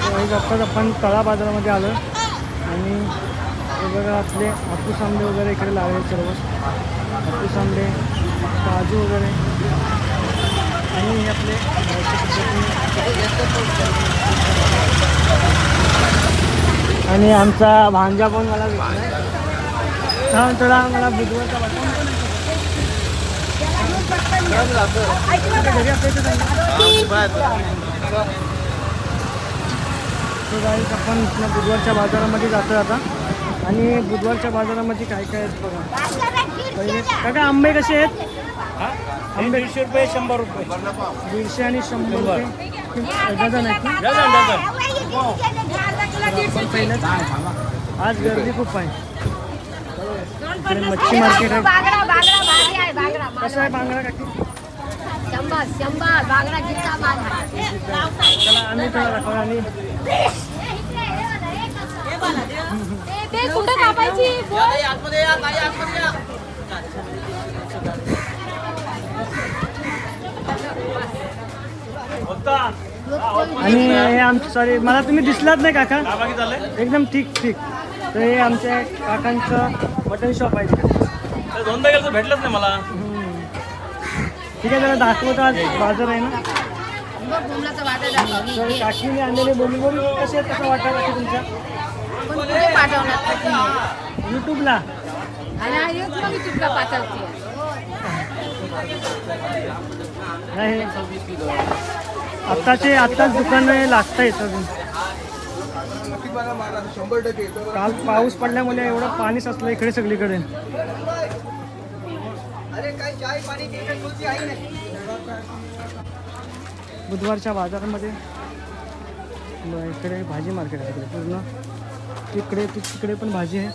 आत्ताच आपण तळा बाजारामध्ये आलो आणि हे बघा आपले हापूस आंबे वगैरे इकडे लागले सर्व हापूस आंबे काजू वगैरे आणि हे आपले आणि आमचा भांजा पण मला भेटला थोडा मला बुधवारचा घरी आपण बुधवारच्या बाजारामध्ये जातो आता आणि बुधवारच्या बाजारामध्ये काय काय आहेत बघा पहिले काका आंबे कसे आहेत आंबे 100 रुपये 100 रुपये 150 आणि 100 रुपये डझन आहेत ना आज गर्दी खूप आहे इकडे मच्छी मार्केट आहे कसं आहे बांगडा काकी चला आम्ही थोडा दाखवा आणि कुठं कापायची आणि हे आमचं सॉरी मला तुम्ही दिसलात नाही काका एकदम ठीक ठीक तर हे आमच्या काकांचं मटन शॉप आहे दोनदा गेलं भेटलंच नाही मला ठीक आहे जरा दाखवतो आज बाजार आहे ना तर काकीने आणलेले बोलू कसे आहेत कसं वाटतं काकी तुमच्या युट्यूबला नाही आत्ताच दुकान लागत आहेत अजून काल पाऊस पडल्यामुळे एवढं पाणी साचलं इकडे सगळीकडे बुधवारच्या बाजारामध्ये इकडे भाजी मार्केट आहे पूर्ण तिकडे पण भाजी आहे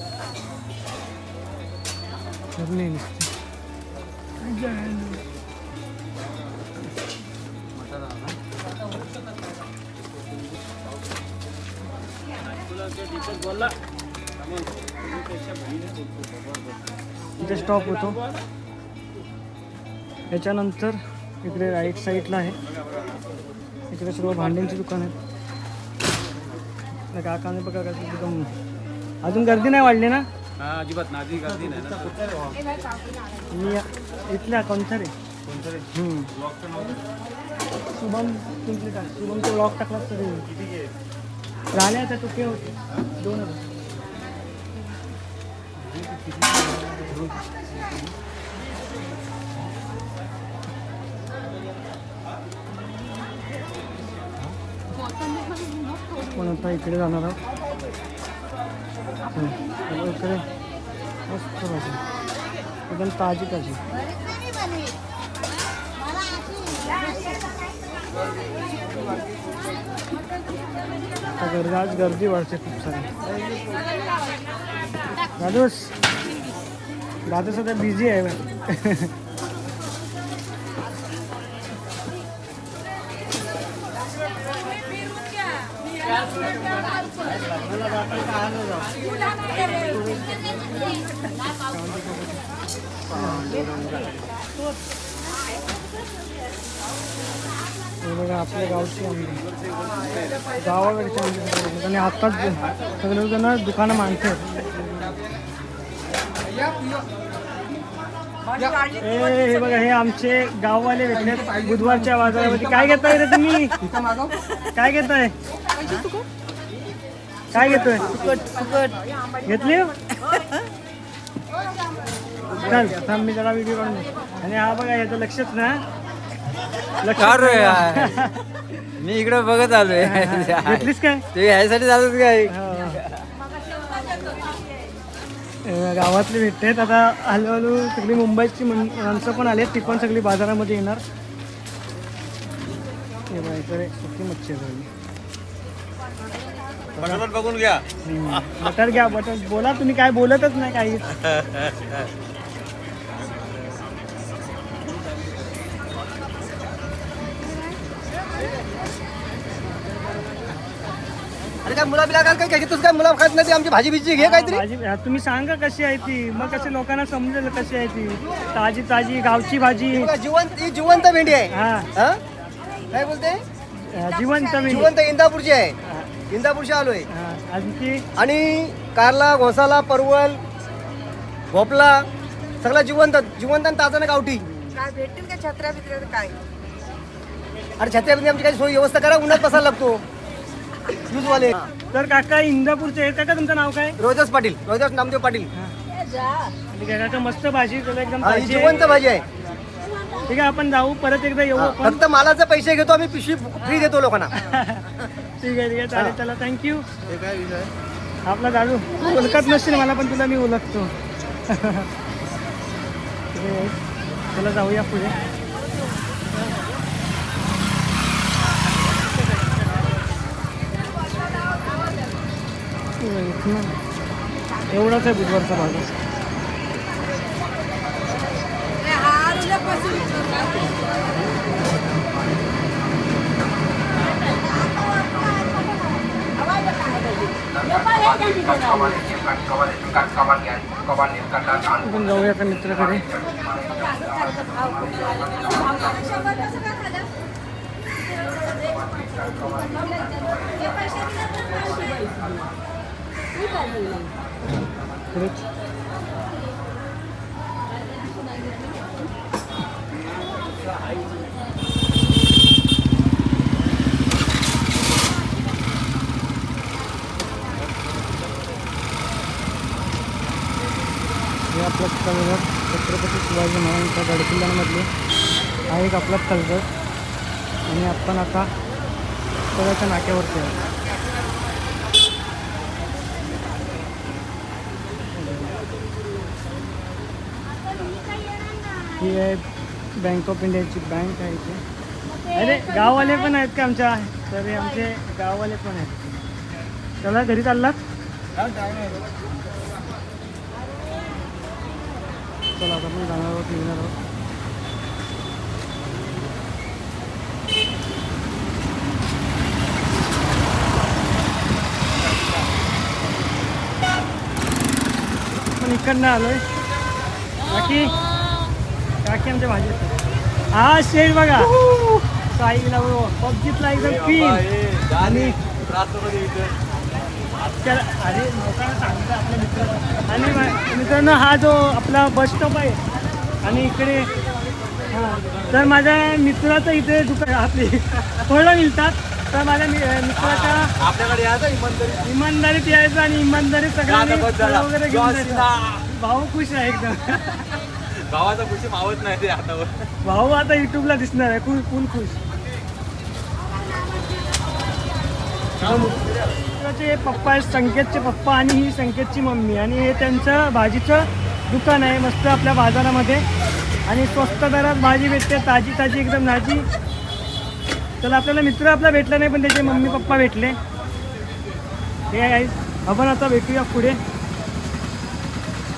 इथे स्टॉप होतो याच्यानंतर इकडे राईट साईडला आहे इकडे सर्व भांड्यांची दुकान आहेत काकाने बघा एकदम अजून गर्दी नाही वाढली ना अजिबात नादी गर्दी नाही मी इथल्या कोणता रे शुभम शुभमचे ब्लॉग टाकला तरी राहण्याचा टुके होते 2 पण आता इकडे जाणार आहोत इकडे मस्त भाजी एकदम ताजी आज गर्दी वाढते खूप सारी दादू सध्या बिझी आहे बघा आपल्या गावची आंबे गावाकडचे आंबे आणि आत्ताच सगळे जण दुकानं मानतात हे बघा हे आमचे गाववाले भेटले बुधवारच्या बाजारामध्ये काय घेताय रे तुम्ही काय घेताय काय घेतोय सुकट घेतली चल थांब मी जरा व्हिडिओ काढून आणि हा बघा याचं लक्षच ना मी इकडे बघत आलोय घेतलीस काय ते ह्यासाठी चालूच काय गावातली भेटतात आता हळूहळू सगळी मुंबईची माणसं पण आली ती पण सगळी बाजारामध्ये येणार इकडे सुकी मच्छी बटाटा बघून घ्या बटर घ्या बटर बोला तुम्ही काय बोलतच नाही काही अरे काय मुला बिला काय घेतोस काय मुला खात नाही आमची भाजी बिजी घे काहीतरी भाजी तुम्ही सांगा कशी आहे ती मग कसे लोकांना समजेल कशी आहे ती ताजी ताजी गावची भाजी जिवंत भेंडी आहे हा काय बोलते जिवंत भेंडी जिवंत इंदापूरची आहे इंदापूरशी आलोय हा, आणखी आणि कारला घोसाला परवल भोपला सगळा जिवंत जिवंत आणि ताजा ना गावठी. काय भेटतील का छत्र्या बित्र्या काय? अरे छत्र्यामध्ये आमची काही सोय व्यवस्था करा, उन्हात बसायला लागतो यूजवाले. तर काका इंदापूरचे आहेत काका, तुमचं नाव काय? रोहिदास पाटील, रोहिदास नामदेव पाटील. ठीक आहे काका, मस्त भाजी तुला एकदम ही ताजी आहे. जिवंत भाजी आहे. ठीक आहे, आपण जाऊ परत एकदा येऊ आपण. फक्त मालाचे पैसे घेतो आम्ही, पिशवी फ्री देतो लोकांना. ठीक आहे चालेल, चला थँक्यू. आपला दादू तू ओळखत नसशील मला, पण तुला मी ओळखतो. ठीक आहे, चला जाऊया पुढे. एवढाच आहे बुधवारचा भाग. आपण जाऊया का मित्राकडे. हे आपलं कलगड छत्रपती शिवाजी महाराजांच्या गडकिल्ल्यांमधले हा एक आपला कलगड. आणि आपण आता तळ्याच्या नाक्यावरती आहे. ही आहे बँक ऑफ इंडियाची बँक आहे इथे. अरे गाववाले पण आहेत का आमच्या? तर हे आमचे गाववाले पण आहेत. चला घरी चाललात? चला आता आपण जाणार आहोत, निघणार आहोत. पण इकडनं आलोय. काकी आमच्या भाजी. हा शेड बघा, साईला पबजीतला एकदम पीन. आणि त्याला अरे लोकांना सांगता आपल्या मित्राला. आणि मित्रांनो हा जो आपला बस स्टॉप आहे आणि इकडे हां, तर माझ्या मित्राचं इथे दुकान आपली फळं मिळतात. तर माझ्या मित्राच्या आपल्याकडे यायचं इमानदारीत यायचं आणि इमानदारीत सगळ्यांनी फळं वगैरे घेऊन जायचं. भाऊ खुश आहे एकदम. गावाचा खुशी मावत नाही ते हातावर. भाऊ आता युट्यूबला दिसणार आहे फुल खुश. मित्राचे पप्पा आहेत, संकेतचे पप्पा आणि ही संकेतची मम्मी. आणि हे त्यांचं भाजीचं दुकान आहे मस्त आपल्या बाजारामध्ये. आणि स्वस्त दरात भाजी भेटते, ताजी ताजी एकदम नाजी. तर आपल्याला मित्र आपला भेटला नाही, पण त्याचे मम्मी पप्पा भेटले. हे आहे, आपण आता भेटूया पुढे.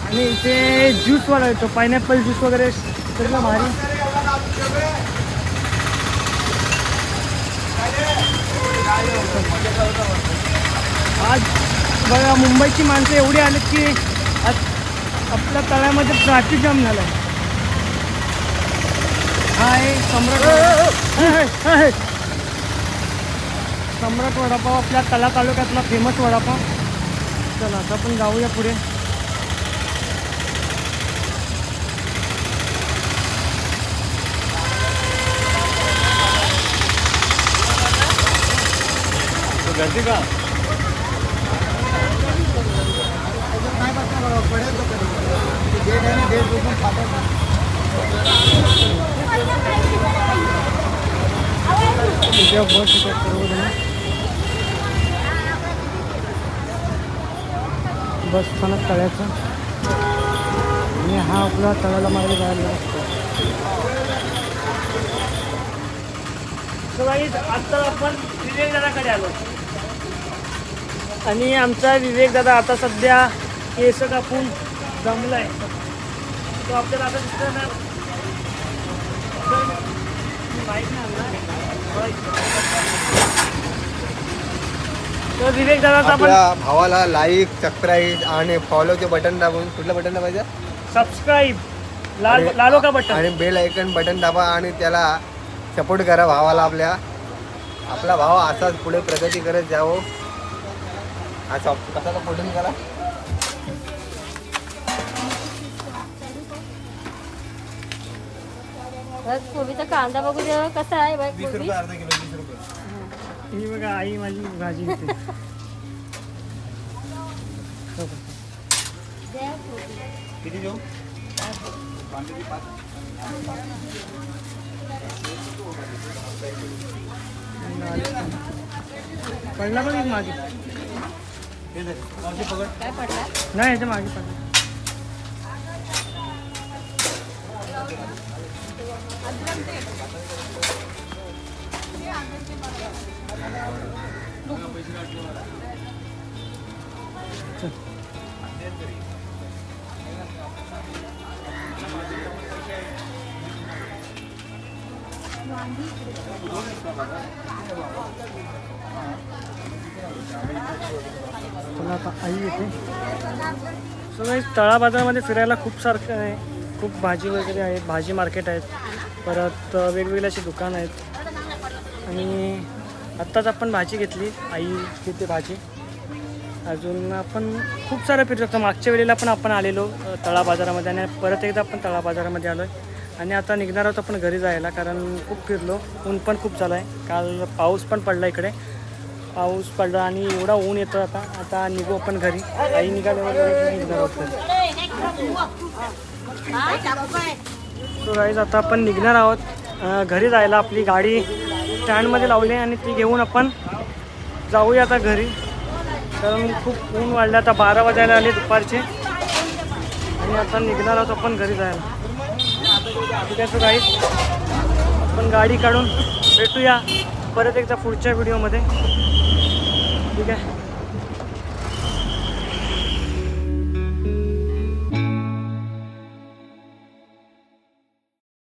आणि इथे ज्यूसवाला येतो, पायनॅपल ज्यूस वगैरे सगळं भारी. आज बघा मुंबईची माणसं एवढी आलीत की आज आपल्या तळ्यामध्ये ट्रॅफिक जाम झाला आहे. हा आहे सम्राट. सम्राट वडापाव आपल्या तळा तालुक्यातला फेमस वडापाव. चला आता आपण जाऊया पुढे. गर्दी का? बस सर्वजण बस स्थानक तळ्याचं. आणि हा आपला तळ्याला मागे जायला असतो. आता आपण विवेक दादाकडे आलो. आणि आमचा विवेक दादा आता सध्या केस कापून जमलाय. तो आपल्याला आता दिसतो ना, माहीत नाही. तर विवेक दादाचा आपण आपल्या भावाला लाईक सबस्क्राईब आणि फॉलोचे बटन दाबून, कुठलं बटन दाबायचं? सबस्क्राईब लालो का बटन आणि बेल आयकन बटन दाबा आणि त्याला सपोर्ट करा भावाला आपल्या. आपला भाव असाच पुढे प्रगती करत जावं. अच्छा कसाचा फोटो निघाला बघ कोबीचा कांदा बघू दे कसा आहे बघ 20 कोबी. रुपये अर्धा किलो 20 रुपये ही बघा आई माझी भाजी घेते हो का? द्या कोबी. किती देऊ पडला पण एक मागे काय पडला नाही याच्या मागे पडला चला आता आई येते सो गाईस तळा बाजारामध्ये फिरायला खूप सारखं आहे खूप भाजी वगैरे आहे भाजी मार्केट आहेत परत वेगवेगळी अशी दुकानं आहेत आणि आत्ताच आपण भाजी घेतली आई घेते भाजी अजून आपण खूप सारं फिरू शकतो मागच्या वेळेला पण आपण आलेलो तळा बाजारामध्ये आणि परत एकदा आपण तळा बाजारामध्ये आलो आहे आणि आता निघणार आहोत आपण घरी जायला कारण खूप फिरलो ऊन पण खूप चालू आहे काल पाऊस पण पडला इकडे पाऊस पडला आणि एवढा ऊन येतो आता निघू आपण घरी आई निघाल्यावर निघणार आहोत सो गाईज आता आपण निघणार आहोत घरी जायला आपली गाडी स्टँडमध्ये लावली आणि ती घेऊन आपण जाऊया आता घरी कारण खूप ऊन वाढलं आता 12 वाजायला आले दुपारचे आणि आता निघणार आहोत आपण घरी जायला ठीक आहे सो गाईज आपण गाडी काढून भेटूया परत एकदा पुढच्या व्हिडिओमध्ये ठीक आहे